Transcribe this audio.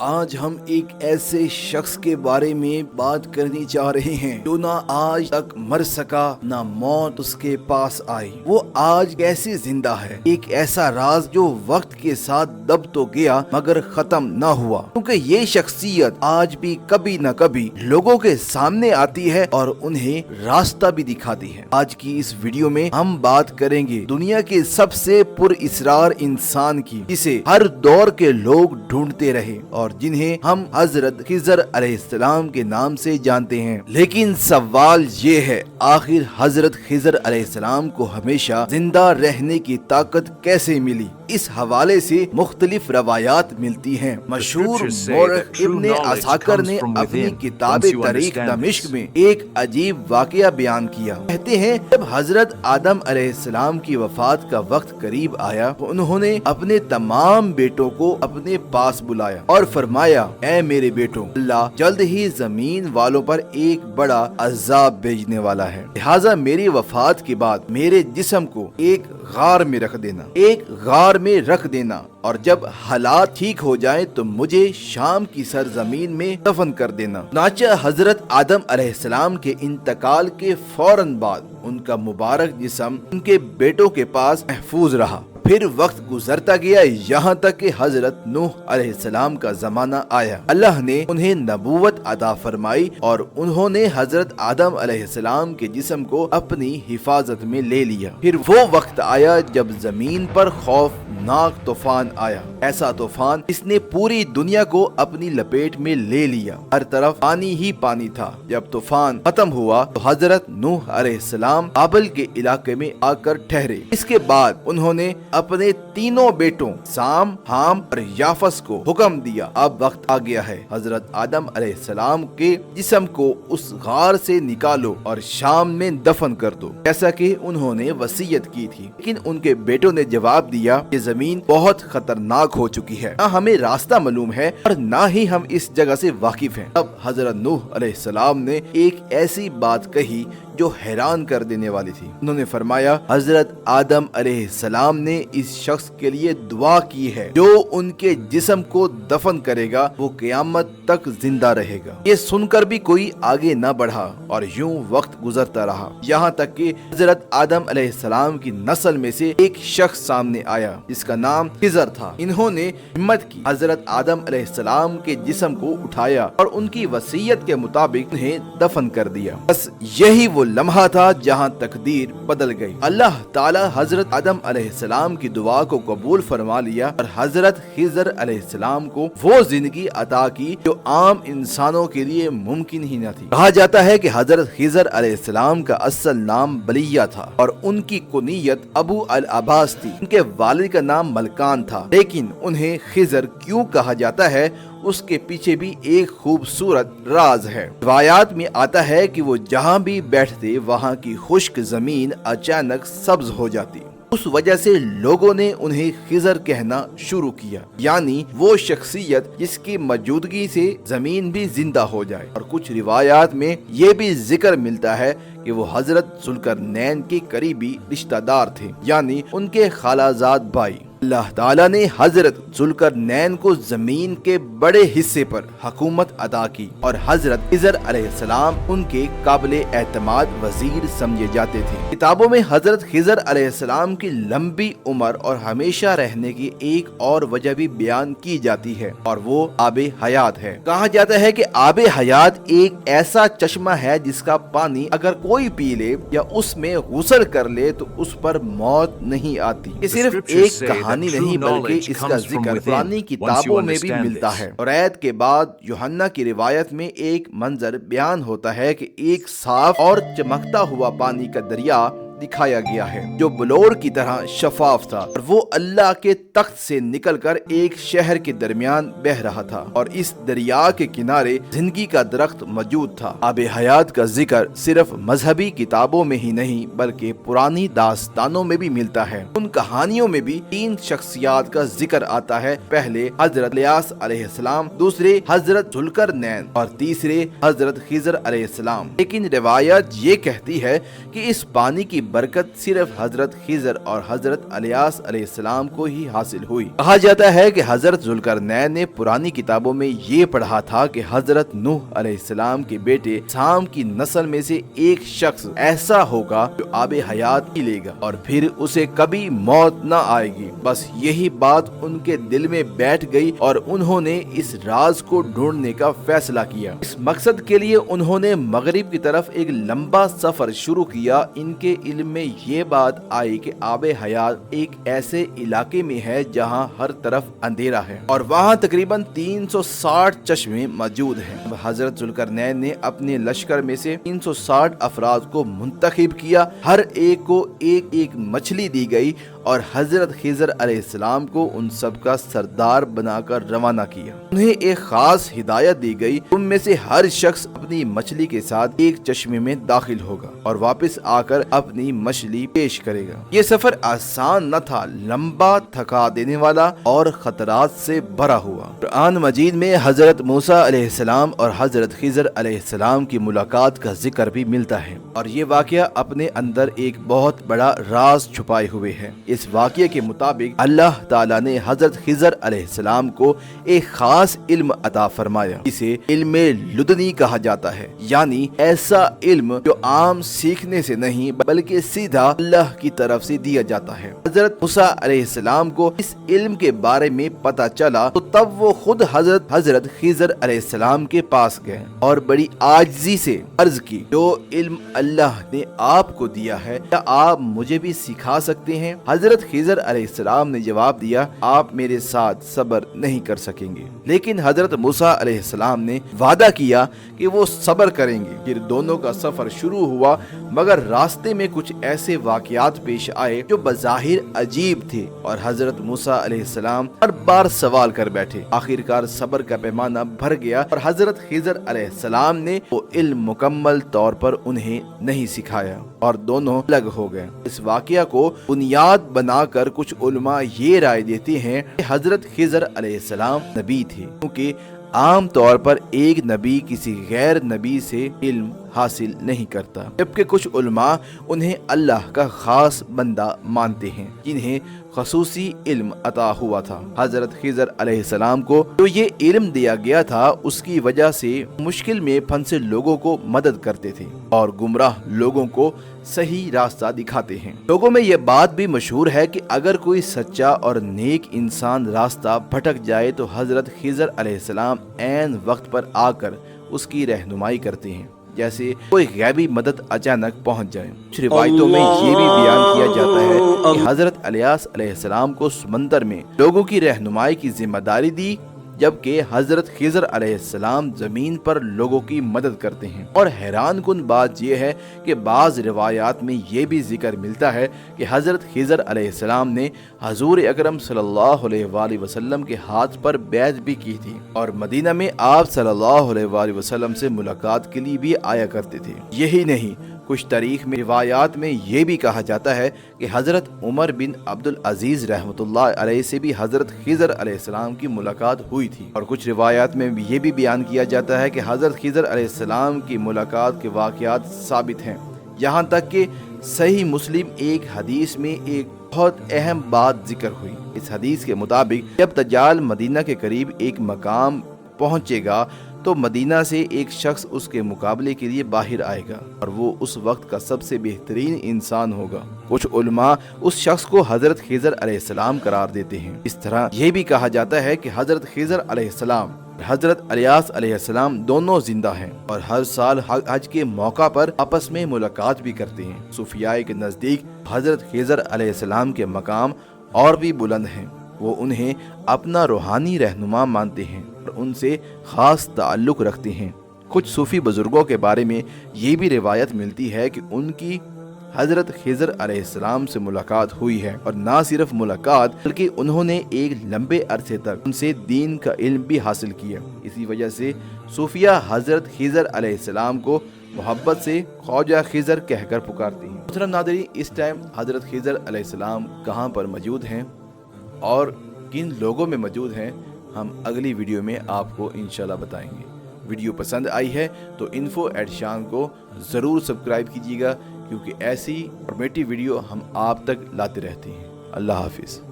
آج ہم ایک ایسے شخص کے بارے میں بات کرنی چاہ رہے ہیں جو نہ آج تک مر سکا نہ موت اس کے پاس آئی۔ وہ آج کیسے زندہ ہے؟ ایک ایسا راز جو وقت کے ساتھ دب تو گیا مگر ختم نہ ہوا، کیونکہ یہ شخصیت آج بھی کبھی نہ کبھی لوگوں کے سامنے آتی ہے اور انہیں راستہ بھی دکھاتی ہے۔ آج کی اس ویڈیو میں ہم بات کریں گے دنیا کے سب سے پر اسرار انسان کی، جسے ہر دور کے لوگ ڈھونڈتے رہے اور جنہیں ہم حضرت خضر علیہ السلام کے نام سے جانتے ہیں۔ لیکن سوال یہ ہے، آخر حضرت خضر علیہ السلام کو ہمیشہ زندہ رہنے کی طاقت کیسے ملی؟ اس حوالے سے مختلف روایات ملتی ہیں۔ مشہور مورخ ابن عساکر نے اپنی کتاب تاریخ دمشق میں ایک عجیب واقعہ بیان کیا۔ کہتے ہیں جب حضرت آدم علیہ السلام کی وفات کا وقت قریب آیا تو انہوں نے اپنے تمام بیٹوں کو اپنے پاس بلایا اور فرمایا، اے میرے بیٹوں، اللہ جلد ہی زمین والوں پر ایک بڑا عذاب بھیجنے والا ہے، لہٰذا میری وفات کے بعد میرے جسم کو ایک غار میں رکھ دینا اور جب حالات ٹھیک ہو جائیں تو مجھے شام کی سرزمین میں دفن کر دینا۔ چنانچہ حضرت آدم علیہ السلام کے انتقال کے فوراً بعد ان کا مبارک جسم ان کے بیٹوں کے پاس محفوظ رہا۔ پھر وقت گزرتا گیا یہاں تک کہ حضرت نوح علیہ السلام کا زمانہ آیا۔ اللہ نے انہیں نبوت عطا فرمائی اور انہوں نے حضرت آدم علیہ السلام کے جسم کو اپنی حفاظت میں لے لیا۔ پھر وہ وقت آیا جب زمین پر خوفناک طوفان آیا، ایسا طوفان اس نے پوری دنیا کو اپنی لپیٹ میں لے لیا، ہر طرف پانی ہی پانی تھا۔ جب طوفان ختم ہوا تو حضرت نوح علیہ السلام بابل کے علاقے میں آ کر ٹھہرے۔ اس کے بعد انہوں نے اپنے تینوں بیٹوں سام، حام اور یافس کو حکم دیا، اب وقت آ گیا ہے، حضرت آدم علیہ السلام کے جسم کو اس غار سے نکالو اور شام میں دفن کر دو، جیسا کہ انہوں نے وصیت کی تھی۔ لیکن ان کے بیٹوں نے جواب دیا کہ زمین بہت خطرناک ہو چکی ہے، نہ ہمیں راستہ معلوم ہے اور نہ ہی ہم اس جگہ سے واقف ہیں۔ اب حضرت نوح علیہ السلام نے ایک ایسی بات کہی جو حیران کر دینے والی تھی۔ انہوں نے فرمایا، حضرت آدم علیہ السلام نے اس شخص کے لیے دعا کی ہے جو ان کے جسم کو دفن کرے گا، وہ قیامت تک زندہ رہے گا۔ یہ سن کر بھی کوئی آگے نہ بڑھا اور یوں وقت گزرتا رہا، یہاں تک کہ حضرت آدم علیہ السلام کی نسل میں سے ایک شخص سامنے آیا جس کا نام خضر تھا۔ انہوں نے ہمت کی، حضرت آدم علیہ السلام کے جسم کو اٹھایا اور ان کی وصیت کے مطابق انہیں دفن کر دیا۔ بس یہی وہ لمحہ تھا جہاں تقدیر بدل گئی۔ اللہ تعالی حضرت آدم علیہ السلام کی دعا کو قبول فرما لیا اور حضرت خضر علیہ السلام کو وہ زندگی عطا کی جو عام انسانوں کے لیے ممکن ہی نہ تھی۔ کہا جاتا ہے کہ حضرت خضر علیہ السلام کا اصل نام بلیہ تھا اور ان کی کنیت ابو العباس تھی۔ ان کے والد کا نام ملکان تھا، لیکن انہیں خضر کیوں کہا جاتا ہے اس کے پیچھے بھی ایک خوبصورت راز ہے۔ روایات میں آتا ہے کہ وہ جہاں بھی بیٹھتے وہاں کی خشک زمین اچانک سبز ہو جاتی، اس وجہ سے لوگوں نے انہیں خضر کہنا شروع کیا، یعنی وہ شخصیت جس کی موجودگی سے زمین بھی زندہ ہو جائے۔ اور کچھ روایات میں یہ بھی ذکر ملتا ہے کہ وہ حضرت ذوالقرنین کے قریبی رشتہ دار تھے، یعنی ان کے خالہ زاد بھائی۔ اللہ تعالیٰ نے حضرت ذوالقرنین کو زمین کے بڑے حصے پر حکومت عطا کی اور حضرت خضر علیہ السلام ان کے قابل اعتماد وزیر سمجھے جاتے تھے۔ کتابوں میں حضرت خضر علیہ السلام کی لمبی عمر اور ہمیشہ رہنے کی ایک اور وجہ بھی بیان کی جاتی ہے اور وہ آب حیات ہے۔ کہا جاتا ہے کہ آب حیات ایک ایسا چشمہ ہے جس کا پانی اگر کوئی پی لے یا اس میں غسل کر لے تو اس پر موت نہیں آتی۔ یہ صرف ایک کہانی نہیں بلکہ اس کا ذکر پرانی کتابوں میں بھی ملتا ہے۔ اور عید کے بعد یوحنا کی روایت میں ایک منظر بیان ہوتا ہے کہ ایک صاف اور چمکتا ہوا پانی کا دریا دکھایا گیا ہے جو بلور کی طرح شفاف تھا اور وہ اللہ کے تخت سے نکل کر ایک شہر کے درمیان بہ رہا تھا اور اس دریا کے کنارے زندگی کا درخت موجود تھا۔ آب حیات کا ذکر صرف مذہبی کتابوں میں ہی نہیں بلکہ پرانی داستانوں میں بھی ملتا ہے۔ ان کہانیوں میں بھی تین شخصیات کا ذکر آتا ہے، پہلے حضرت الیاس علیہ السلام، دوسرے حضرت ذوالقرنین اور تیسرے حضرت خضر علیہ السلام۔ لیکن روایت یہ کہتی ہے کہ اس پانی کی برکت صرف حضرت خضر اور حضرت الیاس علیہ السلام کو ہی حاصل ہوئی۔ کہا جاتا ہے کہ حضرت ذوالقرنین نے پرانی کتابوں میں یہ پڑھا تھا کہ حضرت نوح علیہ السلام کے بیٹے سام کی نسل میں سے ایک شخص ایسا ہوگا جو آب حیات پی لے گا اور پھر اسے کبھی موت نہ آئے گی۔ بس یہی بات ان کے دل میں بیٹھ گئی اور انہوں نے اس راز کو ڈھونڈنے کا فیصلہ کیا۔ اس مقصد کے لیے انہوں نے مغرب کی طرف ایک لمبا سفر شروع کیا۔ ان کے علم میں یہ بات آئی کہ آب حیات ایک ایسے علاقے میں ہے جہاں ہر طرف اندھیرا ہے اور وہاں تقریباً 360 چشمے موجود ہیں۔ حضرت ذوالقرنین نے اپنے لشکر میں سے 360 افراد کو منتخب کیا، ہر ایک کو ایک ایک مچھلی دی گئی اور حضرت خضر علیہ السلام کو ان سب کا سردار بنا کر روانہ کیا۔ انہیں ایک خاص ہدایت دی گئی، تم میں سے ہر شخص اپنی مچھلی کے ساتھ ایک چشمے میں داخل ہوگا اور واپس آ کر اپنی مچھلی پیش کرے گا۔ یہ سفر آسان نہ تھا، لمبا، تھکا دینے والا اور خطرات سے بھرا ہوا۔ قرآن مجید میں حضرت موسیٰ علیہ السلام اور حضرت خضر علیہ السلام کی ملاقات کا ذکر بھی ملتا ہے اور یہ واقعہ اپنے اندر ایک بہت بڑا راز چھپائے ہوئے ہے۔ اس واقعے کے مطابق اللہ تعالیٰ نے حضرت خضر علیہ السلام کو ایک خاص علم عطا فرمایا، اسے علم لدنی کہا جاتا ہے، یعنی ایسا علم جو عام سیکھنے سے نہیں بلکہ سیدھا اللہ کی طرف سے دیا جاتا ہے۔ حضرت موسیٰ علیہ السلام کو اس علم کے بارے میں پتہ چلا تو تب وہ خود حضرت خضر علیہ السلام کے پاس گئے اور بڑی عاجزی سے عرض کی، جو علم اللہ نے آپ کو دیا ہے کیا آپ مجھے بھی سکھا سکتے ہیں؟ حضرت خضر علیہ السلام نے جواب دیا، آپ میرے ساتھ صبر نہیں کر سکیں گے، لیکن حضرت موسیٰ علیہ السلام نے وعدہ کیا کہ وہ صبر کریں گے۔ پھر دونوں کا سفر شروع ہوا، مگر راستے میں کچھ ایسے واقعات پیش آئے جو بظاہر عجیب تھے اور حضرت موسیٰ علیہ السلام ہر بار سوال کر بیٹھے۔ آخرکار صبر کا پیمانہ بھر گیا اور حضرت خضر علیہ السلام نے وہ علم مکمل طور پر انہیں نہیں سکھایا اور دونوں الگ ہو گئے۔ اس واقعہ کو بنیاد بنا کر کچھ علماء یہ رائے دیتے ہیں کہ حضرت خضر علیہ السلام نبی تھے، کیونکہ عام طور پر ایک نبی کسی غیر نبی سے علم حاصل نہیں کرتا، جبکہ کچھ علماء انہیں اللہ کا خاص بندہ مانتے ہیں جنہیں خصوصی علم عطا ہوا تھا۔ حضرت خضر علیہ السلام کو جو یہ علم دیا گیا تھا اس کی وجہ سے مشکل میں پھنسے لوگوں کو مدد کرتے تھے اور گمراہ لوگوں کو صحیح راستہ دکھاتے ہیں۔ لوگوں میں یہ بات بھی مشہور ہے کہ اگر کوئی سچا اور نیک انسان راستہ بھٹک جائے تو حضرت خضر علیہ السلام عین وقت پر آ کر اس کی رہنمائی کرتے ہیں، جیسے کوئی غیبی مدد اچانک پہنچ جائے۔ کچھ روایتوں میں یہ بھی بیان کیا جاتا ہے کہ حضرت الیاس علیہ السلام کو سمندر میں لوگوں کی رہنمائی کی ذمہ داری دی، جبکہ حضرت خضر علیہ السلام زمین پر لوگوں کی مدد کرتے ہیں۔ اور حیران کن بات یہ ہے کہ بعض روایات میں یہ بھی ذکر ملتا ہے کہ حضرت خضر علیہ السلام نے حضور اکرم صلی اللہ علیہ وآلہ وسلم کے ہاتھ پر بیعت بھی کی تھی اور مدینہ میں آپ صلی اللہ علیہ وآلہ وسلم سے ملاقات کے لیے بھی آیا کرتے تھے۔ یہی نہیں، کچھ تاریخ میں روایات میں یہ بھی کہا جاتا ہے کہ حضرت عمر بن عبد العزیز رحمۃ اللہ علیہ سے بھی حضرت خضر علیہ السلام کی ملاقات ہوئی تھی، اور کچھ روایات میں یہ بھی بیان کیا جاتا ہے کہ حضرت خضر علیہ السلام کی ملاقات کے واقعات ثابت ہیں، یہاں تک کہ صحیح مسلم ایک حدیث میں ایک بہت اہم بات ذکر ہوئی۔ اس حدیث کے مطابق جب دجال مدینہ کے قریب ایک مقام پہنچے گا تو مدینہ سے ایک شخص اس کے مقابلے کے لیے باہر آئے گا اور وہ اس وقت کا سب سے بہترین انسان ہوگا۔ کچھ علماء اس شخص کو حضرت خضر علیہ السلام قرار دیتے ہیں۔ اس طرح یہ بھی کہا جاتا ہے کہ حضرت خضر علیہ السلام حضرت الیاس علیہ السلام دونوں زندہ ہیں اور ہر سال حج کے موقع پر آپس میں ملاقات بھی کرتے ہیں۔ صوفیاء کے نزدیک حضرت خضر علیہ السلام کے مقام اور بھی بلند ہیں، وہ انہیں اپنا روحانی رہنما مانتے ہیں اور ان سے خاص تعلق رکھتے ہیں۔ کچھ صوفی بزرگوں کے بارے میں یہ بھی روایت ملتی ہے کہ ان کی حضرت خضر علیہ السلام سے ملاقات ہوئی ہے، اور نہ صرف ملاقات بلکہ انہوں نے ایک لمبے عرصے تک ان سے دین کا علم بھی حاصل کیا۔ اسی وجہ سے صوفیہ حضرت خضر علیہ السلام کو محبت سے خواجہ خضر کہہ کر پکارتے ہیں۔ محترم ناظرین، اس ٹائم حضرت خضر علیہ السلام کہاں پر موجود ہیں اور کن لوگوں میں موجود ہیں، ہم اگلی ویڈیو میں آپ کو انشاءاللہ بتائیں گے۔ ویڈیو پسند آئی ہے تو info@shan کو ضرور سبسکرائب کیجیے گا، کیونکہ ایسی انفارمیٹیو ویڈیو ہم آپ تک لاتے رہتے ہیں۔ اللہ حافظ۔